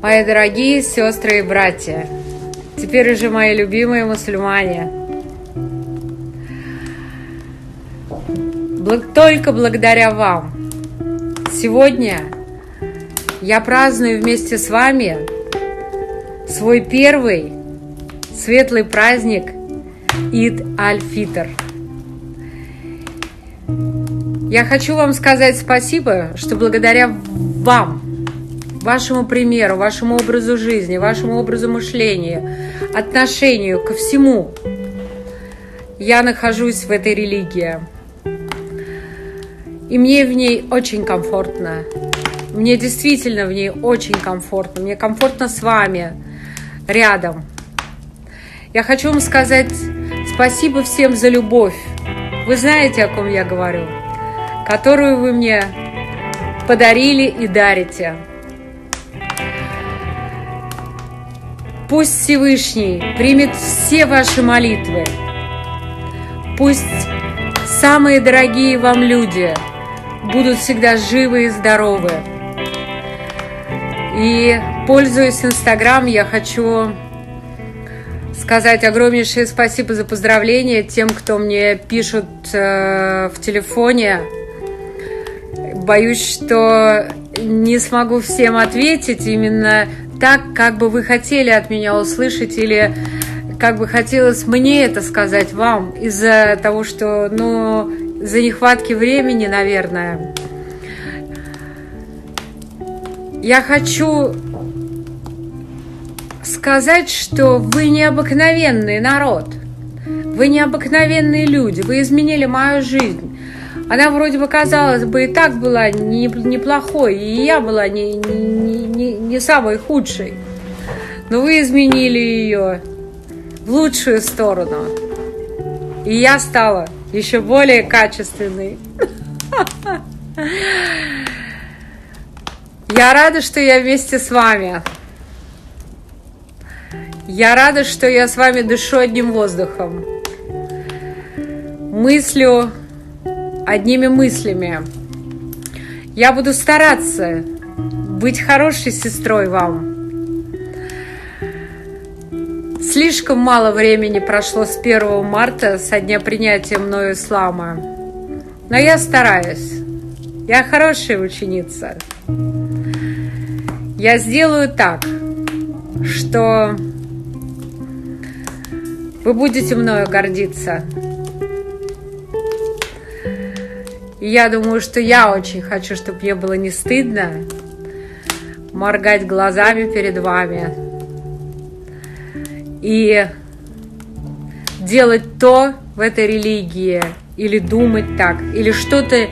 Мои дорогие сестры и братья, теперь уже мои любимые мусульмане, только благодаря вам сегодня я праздную вместе с вами свой первый светлый праздник Ид Аль-Фитр. Я хочу вам сказать спасибо, что благодаря вам, вашему примеру, вашему образу жизни, вашему образу мышления, отношению ко всему, я нахожусь в этой религии. И мне в ней очень комфортно. Мне действительно в ней очень комфортно. Мне комфортно с вами рядом. Я хочу вам сказать спасибо всем за любовь. Вы знаете, о ком я говорю, которую вы мне подарили и дарите. Пусть Всевышний примет все ваши молитвы. Пусть самые дорогие вам люди будут всегда живы и здоровы. И, пользуясь Инстаграм, я хочу сказать огромнейшее спасибо за поздравления тем, кто мне пишут в телефоне. Боюсь, что не смогу всем ответить именно так, как бы вы хотели от меня услышать, или как бы хотелось мне это сказать вам, из-за того, что, за нехватки времени, наверное. Я хочу сказать, что вы необыкновенный народ, вы необыкновенные люди, вы изменили мою жизнь. Она вроде бы, казалось бы, и так была неплохой, и я была не самой худшей. Но вы изменили ее в лучшую сторону. И я стала еще более качественной. Я рада, что я вместе с вами. Я рада, что я с вами дышу одним воздухом. Мыслю одними мыслями. Я буду стараться быть хорошей сестрой вам. Слишком мало времени прошло с 1 марта, со дня принятия мною ислама. Но я стараюсь. Я хорошая ученица. Я сделаю так, что вы будете мною гордиться. И я думаю, что я очень хочу, чтобы мне было не стыдно моргать глазами перед вами и делать то в этой религии, или думать так, или что-то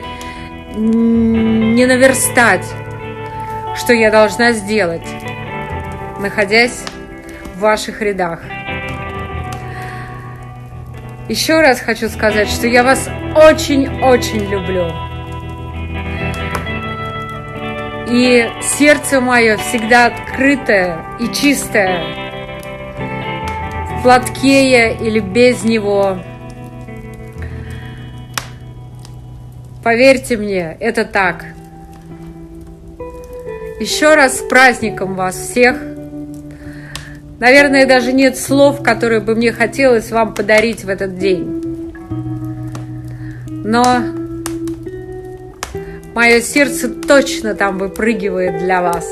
не наверстать, что я должна сделать, находясь в ваших рядах. Еще раз хочу сказать, что я вас очень-очень люблю. И сердце мое всегда открытое и чистое. В платке я или без него. Поверьте мне, это так. Еще раз с праздником вас всех. Наверное, даже нет слов, которые бы мне хотелось вам подарить в этот день. Но мое сердце точно там выпрыгивает для вас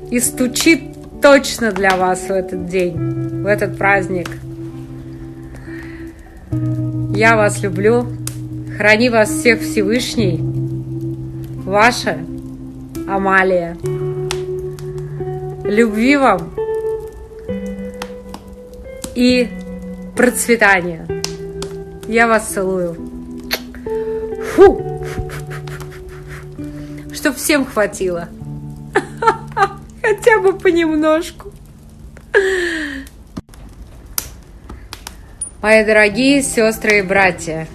и стучит точно для вас в этот день, в этот праздник. Я вас люблю. Храни вас всех Всевышний. Ваша Амалия. Любви вам и процветания. Я вас целую. Фу! Чтоб всем хватило. Хотя бы понемножку. Мои дорогие сестры и братья,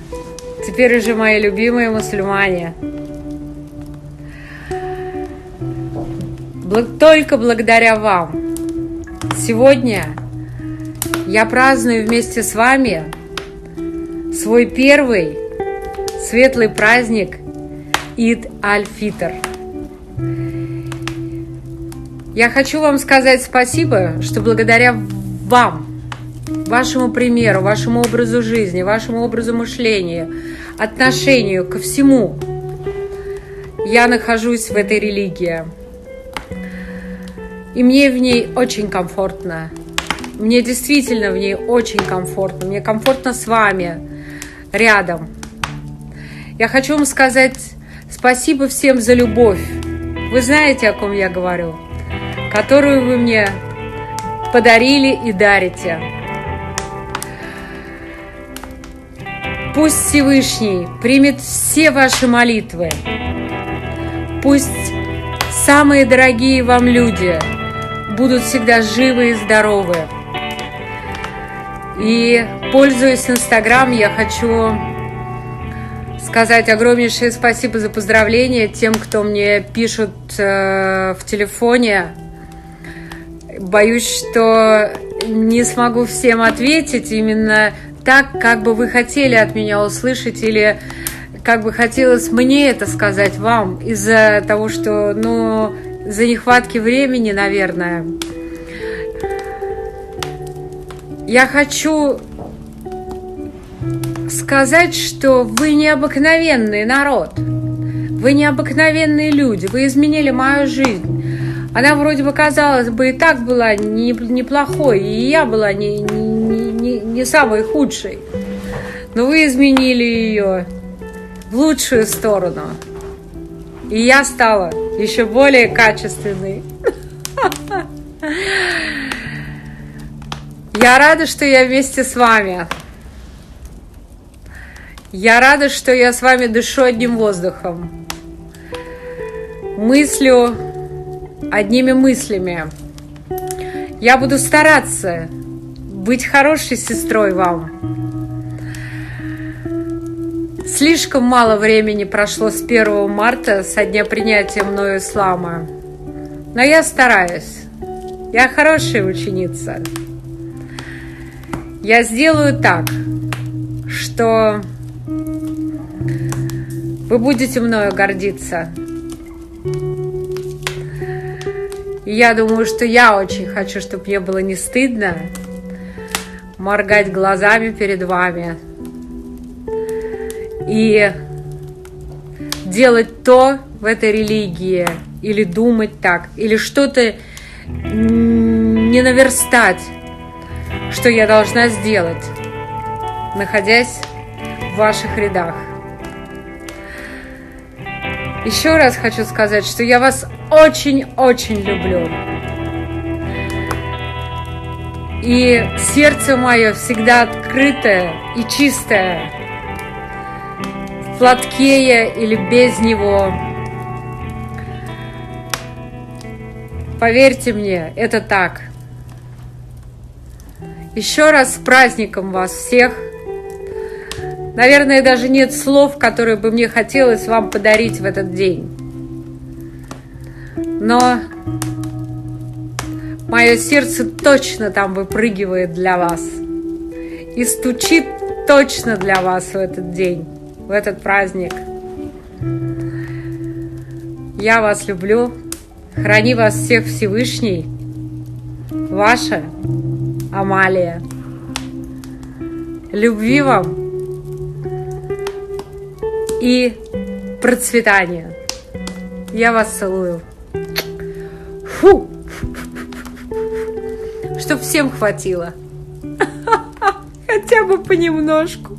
теперь уже мои любимые мусульмане, только благодаря вам сегодня я праздную вместе с вами свой первый светлый праздник Ид Аль-Фитр. Я хочу вам сказать спасибо, что благодаря вам, вашему примеру, вашему образу жизни, вашему образу мышления, отношению ко всему, я нахожусь в этой религии. И мне в ней очень комфортно. Мне действительно в ней очень комфортно. Мне комфортно с вами рядом. Я хочу вам сказать спасибо всем за любовь. Вы знаете, о ком я говорю, которую вы мне подарили и дарите. Пусть Всевышний примет все ваши молитвы. Пусть самые дорогие вам люди будут всегда живы и здоровы. И, пользуясь Инстаграм, я хочу сказать огромнейшее спасибо за поздравления тем, кто мне пишут в телефоне. Боюсь, что не смогу всем ответить именно так, как бы вы хотели от меня услышать, или как бы хотелось мне это сказать вам, из-за того, что, из-за нехватки времени, наверное. Я хочу сказать, что вы необыкновенный народ, вы необыкновенные люди, вы изменили мою жизнь. Она вроде бы, казалось бы, и так была неплохой, и я была не самой худшей, но вы изменили ее в лучшую сторону, и я стала еще более качественной. Я рада, что я вместе с вами. Я рада, что я с вами дышу одним воздухом, мыслю одними мыслями. Я буду стараться быть хорошей сестрой вам. Слишком мало времени прошло с 1 марта, со дня принятия мною ислама. Но я стараюсь. Я хорошая ученица. Я сделаю так, что вы будете мною гордиться. И я думаю, что я очень хочу, чтобы мне было не стыдно моргать глазами перед вами и делать то в этой религии, или думать так, или что-то не наверстать, что я должна сделать, находясь в ваших рядах. Еще раз хочу сказать, что я вас очень-очень люблю. И сердце мое всегда открытое и чистое, в платке я или без него. Поверьте мне, это так. Еще раз с праздником вас всех. Наверное, даже нет слов, которые бы мне хотелось вам подарить в этот день. Но мое сердце точно там выпрыгивает для вас и стучит точно для вас в этот день, в этот праздник. Я вас люблю. Храни вас всех Всевышний. Ваша Амалия. Любви вам и процветания. Я вас целую. Фу! Чтоб всем хватило. Хотя бы понемножку.